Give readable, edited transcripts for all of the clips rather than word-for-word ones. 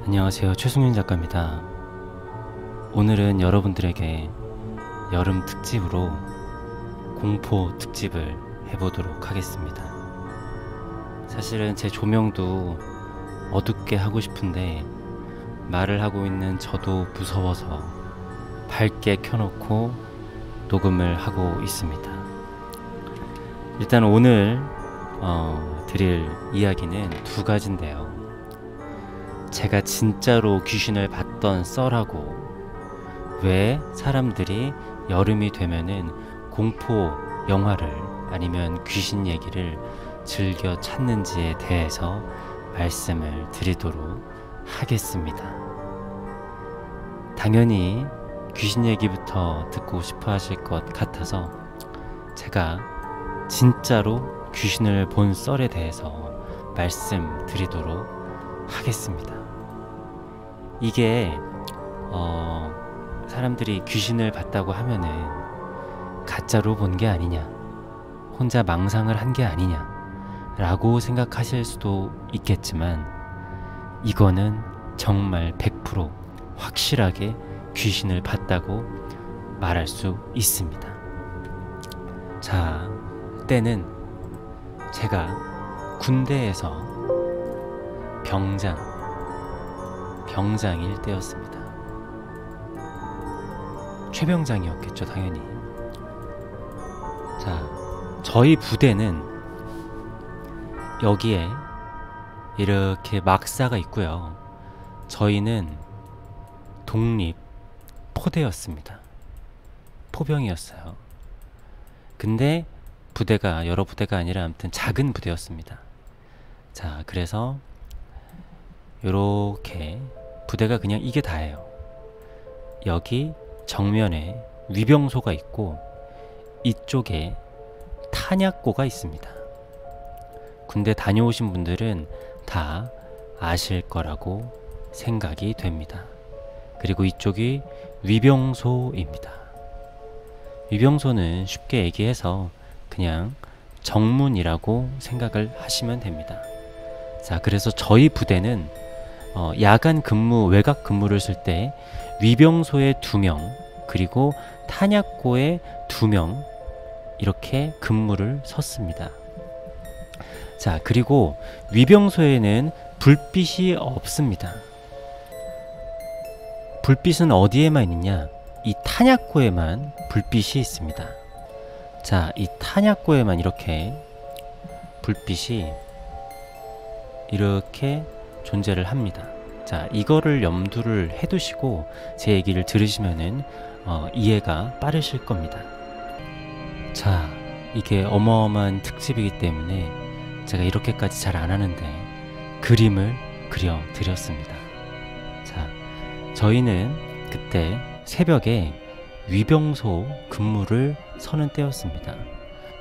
안녕하세요. 최승윤 작가입니다. 오늘은 여러분들에게 여름 특집으로 공포 특집을 해보도록 하겠습니다. 사실은 제 조명도 어둡게 하고 싶은데 말을 하고 있는 저도 무서워서 밝게 켜놓고 녹음을 하고 있습니다. 일단 오늘 드릴 이야기는 두 가지인데요. 제가 진짜로 귀신을 봤던 썰하고 왜 사람들이 여름이 되면은 공포 영화를 아니면 귀신 얘기를 즐겨 찾는지에 대해서 말씀을 드리도록 하겠습니다. 당연히 귀신 얘기부터 듣고 싶어 하실 것 같아서 제가 진짜로 귀신을 본 썰에 대해서 말씀드리도록 하겠습니다. 이게 사람들이 귀신을 봤다고 하면은 가짜로 본 게 아니냐, 혼자 망상을 한 게 아니냐 라고 생각하실 수도 있겠지만 이거는 정말 100% 확실하게 귀신을 봤다고 말할 수 있습니다. 자, 때는 제가 군대에서 병장일 때였습니다. 최병장이었겠죠, 당연히. 자, 저희 부대는 여기에 이렇게 막사가 있고요. 저희는 독립 포대였습니다. 포병이었어요. 근데 부대가 여러 부대가 아니라 아무튼 작은 부대였습니다. 자, 그래서 요렇게 부대가 그냥 이게 다예요. 여기 정면에 위병소가 있고 이쪽에 탄약고가 있습니다. 군대 다녀오신 분들은 다 아실 거라고 생각이 됩니다. 그리고 이쪽이 위병소입니다. 위병소는 쉽게 얘기해서 그냥 정문이라고 생각을 하시면 됩니다. 자, 그래서 저희 부대는 야간 근무, 외곽 근무를 쓸 때 위병소에 2명 그리고 탄약고에 2명 이렇게 근무를 섰습니다. 자, 그리고 위병소에는 불빛이 없습니다. 불빛은 어디에만 있느냐? 이 탄약고에만 불빛이 있습니다. 자, 이 탄약고에만 이렇게 불빛이 이렇게 존재를 합니다. 자, 이거를 염두를 해두시고 제 얘기를 들으시면은 이해가 빠르실 겁니다. 자, 이게 어마어마한 특집이기 때문에 제가 이렇게까지 잘 안 하는데 그림을 그려드렸습니다. 자, 저희는 그때 새벽에 위병소 근무를 서는 때였습니다.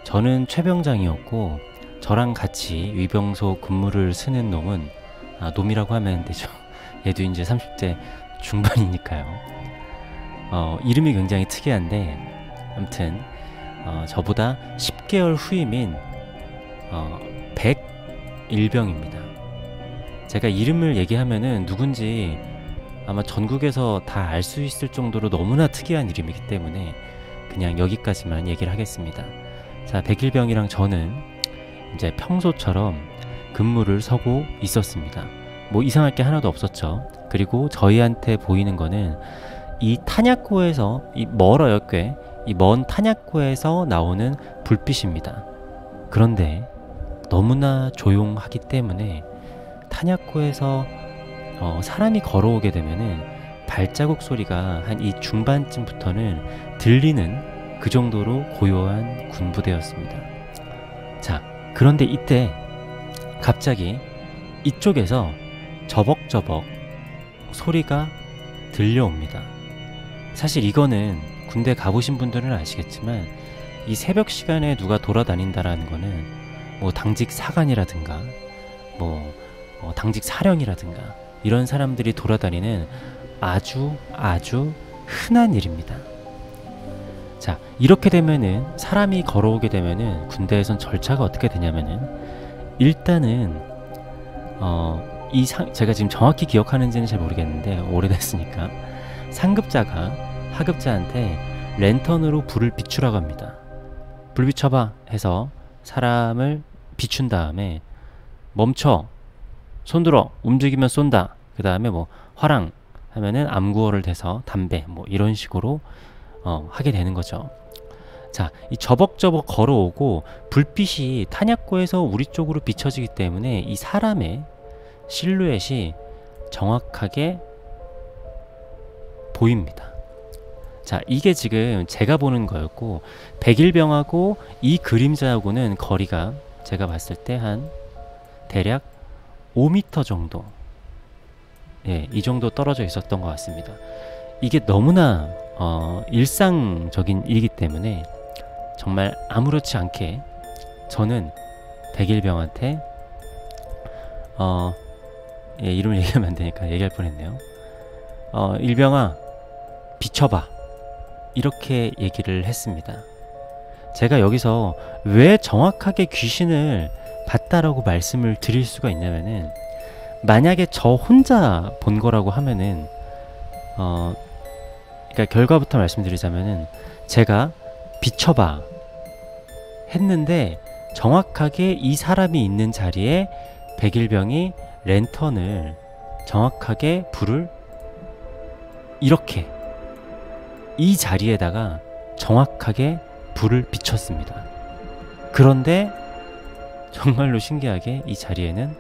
저는 최병장이었고 저랑 같이 위병소 근무를 쓰는 놈은 놈이라고 하면 안 되죠. 얘도 이제 30대 중반이니까요. 이름이 굉장히 특이한데 아무튼 저보다 10개월 후임인 101병입니다. 제가 이름을 얘기하면은 누군지 아마 전국에서 다 알 수 있을 정도로 너무나 특이한 이름이기 때문에 그냥 여기까지만 얘기를 하겠습니다. 자, 101병이랑 저는 이제 평소처럼 근무를 서고 있었습니다. 뭐 이상할 게 하나도 없었죠. 그리고 저희한테 보이는 거는 이 탄약고에서 멀어요, 꽤. 이 먼 탄약고에서 나오는 불빛입니다. 그런데 너무나 조용하기 때문에 탄약고에서 사람이 걸어오게 되면은 발자국 소리가 한 이 중반쯤부터는 들리는 그 정도로 고요한 군부대였습니다. 자, 그런데 이때 갑자기 이쪽에서 저벅저벅 소리가 들려옵니다. 사실 이거는 군대 가보신 분들은 아시겠지만 이 새벽 시간에 누가 돌아다닌다라는 거는 뭐 당직 사관이라든가 뭐 당직 사령이라든가 이런 사람들이 돌아다니는 아주 흔한 일입니다. 자, 이렇게 되면은 사람이 걸어오게 되면은 군대에선 절차가 어떻게 되냐면은 일단은 제가 지금 정확히 기억하는지는 잘 모르겠는데 오래됐으니까 상급자가 하급자한테 랜턴으로 불을 비추라고 합니다. 불 비춰봐 해서 사람을 비춘 다음에 멈춰, 손들어, 움직이면 쏜다. 그 다음에 뭐 화랑 하면은 암구어를 대서 담배 뭐 이런 식으로 하게 되는 거죠. 자, 이 저벅저벅 걸어오고 불빛이 탄약고에서 우리 쪽으로 비춰지기 때문에 이 사람의 실루엣이 정확하게 보입니다. 자, 이게 지금 제가 보는 거였고 백일병하고 이 그림자하고는 거리가 제가 봤을 때 한 대략 5m 정도, 예, 이 정도 떨어져 있었던 것 같습니다. 이게 너무나 일상적인 일이기 때문에 정말 아무렇지 않게 저는 백일병한테 예, 이름을 얘기하면 안 되니까 얘기할 뻔했네요. 일병아, 비춰봐. 이렇게 얘기를 했습니다. 제가 여기서 왜 정확하게 귀신을 봤다라고 말씀을 드릴 수가 있냐면은, 만약에 저 혼자 본 거라고 하면은 그러니까 결과부터 말씀드리자면은, 제가 비춰봐 했는데 정확하게 이 사람이 있는 자리에 백일병이 랜턴을 정확하게 불을 이렇게 이 자리에다가 정확하게 불을 비췄습니다. 그런데 정말로 신기하게 이 자리에는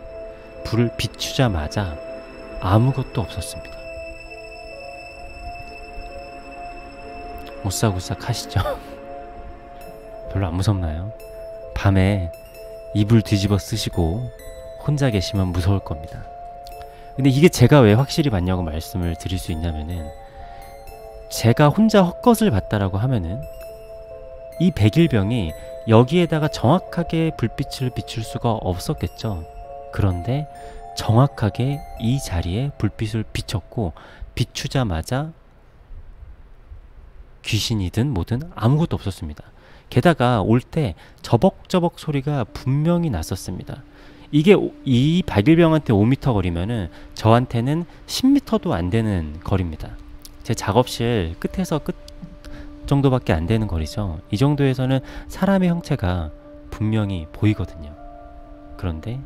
불을 비추자마자 아무것도 없었습니다. 오싹오싹 하시죠? 별로 안 무섭나요? 밤에 이불 뒤집어 쓰시고 혼자 계시면 무서울 겁니다. 근데 이게 제가 왜 확실히 봤냐고 말씀을 드릴 수 있냐면은, 제가 혼자 헛것을 봤다라고 하면은 이 백일병이 여기에다가 정확하게 불빛을 비출 수가 없었겠죠. 그런데 정확하게 이 자리에 불빛을 비췄고, 비추자마자 귀신이든 뭐든 아무것도 없었습니다. 게다가 올 때 저벅저벅 소리가 분명히 났었습니다. 이게 이 백일병한테 5m 거리면은 저한테는 10m도 안 되는 거리입니다. 제 작업실 끝에서 끝 정도밖에 안 되는 거리죠. 이 정도에서는 사람의 형체가 분명히 보이거든요. 그런데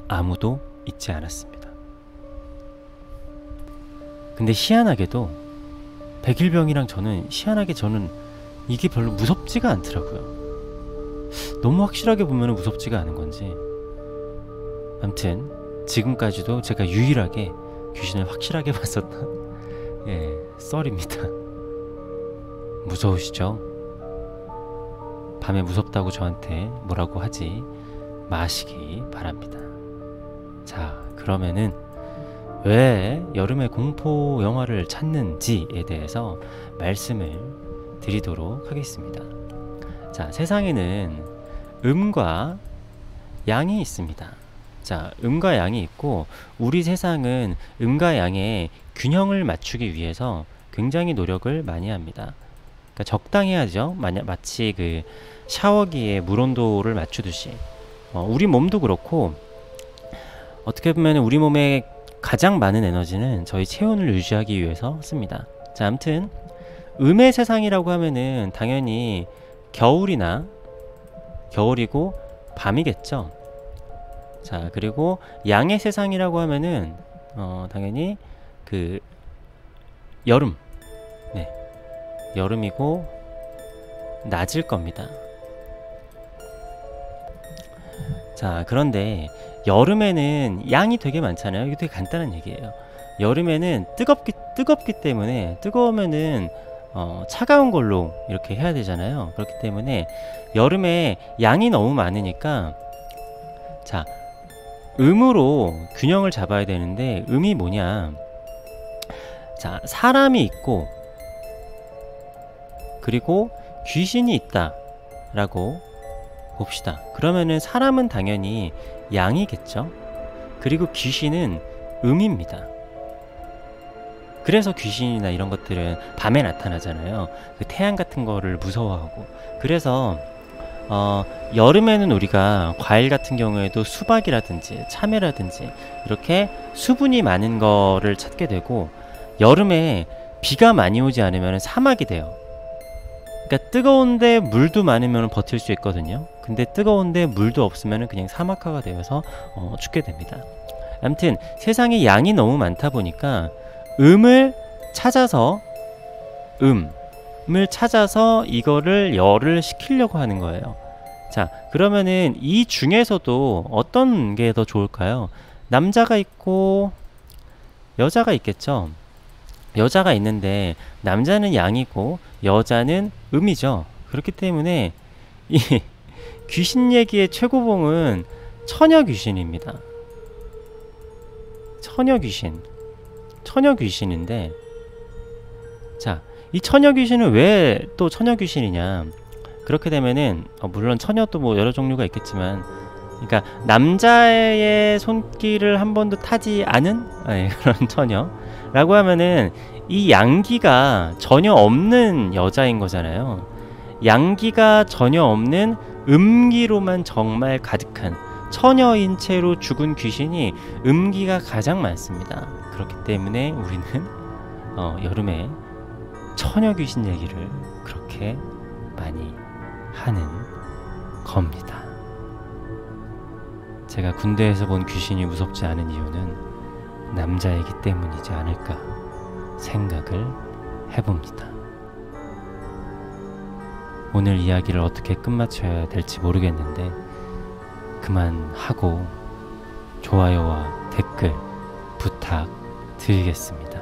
아무도 있지 않았습니다. 근데 희한하게도 백일병이랑 저는 이게 별로 무섭지가 않더라고요. 너무 확실하게 보면 무섭지가 않은 건지, 아무튼 지금까지도 제가 유일하게 귀신을 확실하게 봤었던, 예, 썰입니다. 무서우시죠? 밤에 무섭다고 저한테 뭐라고 하지 마시기 바랍니다. 자, 그러면은 왜 여름에 공포 영화를 찾는지에 대해서 말씀을 드리도록 하겠습니다. 자, 세상에는 음과 양이 있습니다. 자, 음과 양이 있고, 우리 세상은 음과 양의 균형을 맞추기 위해서 굉장히 노력을 많이 합니다. 그러니까 적당히 하죠. 마치 그 샤워기에 물 온도를 맞추듯이 우리 몸도 그렇고, 어떻게 보면 우리 몸에 가장 많은 에너지는 저희 체온을 유지하기 위해서 씁니다. 자, 아무튼 음의 세상이라고 하면은 당연히 겨울이고 밤이겠죠. 자, 그리고 양의 세상이라고 하면은 당연히 그 여름, 네, 여름이고 낮일 겁니다. 자, 그런데 여름에는 양이 되게 많잖아요. 이게 되게 간단한 얘기예요. 여름에는 뜨겁기 때문에, 뜨거우면은 차가운 걸로 이렇게 해야 되잖아요. 그렇기 때문에 여름에 양이 너무 많으니까, 자, 음으로 균형을 잡아야 되는데, 음이 뭐냐, 자, 사람이 있고 그리고 귀신이 있다 라고 봅시다. 그러면은 사람은 당연히 양이겠죠. 그리고 귀신은 음입니다. 그래서 귀신이나 이런 것들은 밤에 나타나잖아요. 그 태양 같은 거를 무서워하고. 그래서 여름에는 우리가 과일 같은 경우에도 수박이라든지 참외라든지 이렇게 수분이 많은 거를 찾게 되고, 여름에 비가 많이 오지 않으면 사막이 돼요. 그러니까 뜨거운데 물도 많으면 버틸 수 있거든요. 근데 뜨거운데 물도 없으면 그냥 사막화가 되어서 죽게 됩니다. 아무튼 세상에 양이 너무 많다 보니까 음을 찾아서 이거를 열을 식히려고 하는 거예요. 자, 그러면은 이 중에서도 어떤 게 더 좋을까요? 남자가 있고 여자가 있겠죠. 여자가 있는데 남자는 양이고 여자는 음이죠. 그렇기 때문에 이 귀신 얘기의 최고봉은 처녀 귀신입니다. 처녀 귀신인데, 자, 이 처녀 귀신은 왜 또 처녀 귀신이냐? 그렇게 되면은 물론 처녀도 뭐 여러 종류가 있겠지만, 그러니까 남자의 손길을 한 번도 타지 않은 그런 처녀라고 하면은 이 양기가 전혀 없는 여자인 거잖아요. 양기가 전혀 없는 음기로만 정말 가득한 처녀인 채로 죽은 귀신이 음기가 가장 많습니다. 그렇기 때문에 우리는 여름에 처녀 귀신 얘기를 그렇게 많이 하는 겁니다. 제가 군대에서 본 귀신이 무섭지 않은 이유는 남자이기 때문이지 않을까 생각을 해봅니다. 오늘 이야기를 어떻게 끝마쳐야 될지 모르겠는데 그만하고 좋아요와 댓글 부탁드리겠습니다.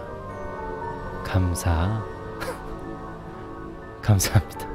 감사합니다.